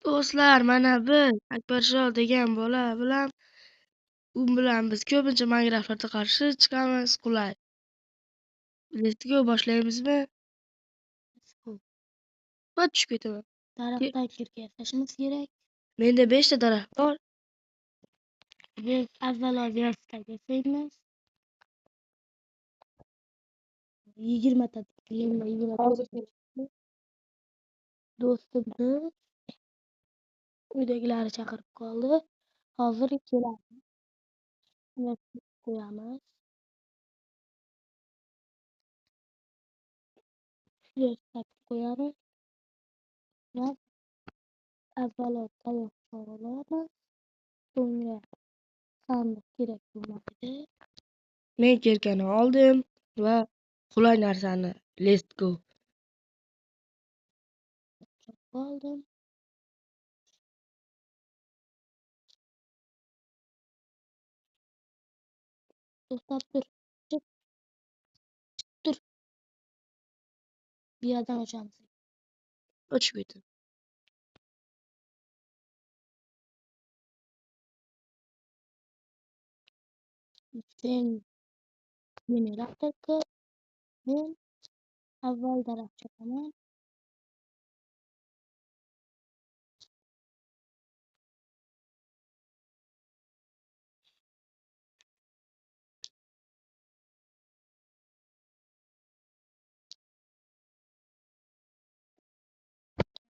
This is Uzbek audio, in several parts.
Do'stlar, mana biz Akbarshol degan bola bilan biz ko'pincha mangraflarda qarshi chiqamiz. Qulay. Let's boshlaymizmi? Va tushib ketaman. Daraxtdan yerga yasashimiz kerak. Menda 5 ta daraxt bor. Biz avvalo velosiped yasaymiz. 20 ta do'stimni uydagilari chaqirib qoldi. Hozir keladi. Qo'yamiz. Velosiped qo'yamiz. Va avvalo tayoqcha olamiz. So'ngra sandiq kerak bo'lmaydi. Men kelkani oldim va qulay narsani let's go. Oldim. To'xtab tur. Tur. Bu yerdan ochamiz. Ochib ketim. Sen meni raqtga men avval daraxt chopaman.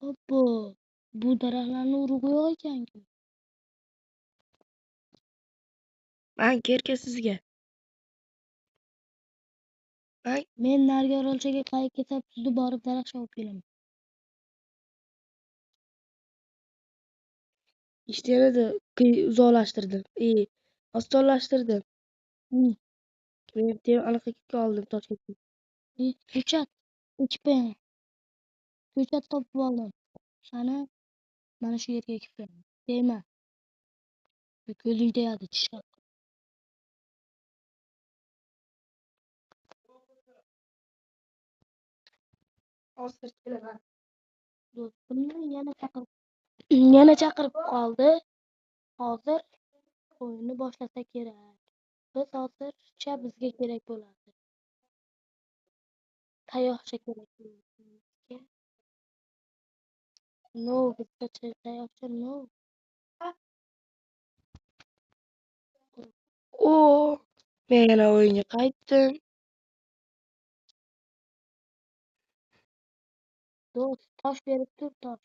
Obbo, bu daraxtlarni urug' yo'q ekan-ku. Men kelka sizga. Men narigi orolchaga qaytib ketib, sizni borib daraxt chopib kelaman. Ishlarni uzoqlashtirdim. Osonlashtirdim. Men allaqayerga oldim Toshkentga. Ko'chat ekib qo'yaman. Ko'chat topib oldim. Sana mana shu yerga ekib qo'yaman. Deyma. Ko'zing tegadi, tishlab. Hozir kelaman. Do'stimni yana chaqirib qoldi. Hozir o'yinni boshlasa kerak. Biz hozircha bizga kerak bo'ladi. Tayoqcha kerak bizga. No, bizga tayoqcha no. Men yana o'yinga qaytdim. Do'st, tosh berib tur, tosh.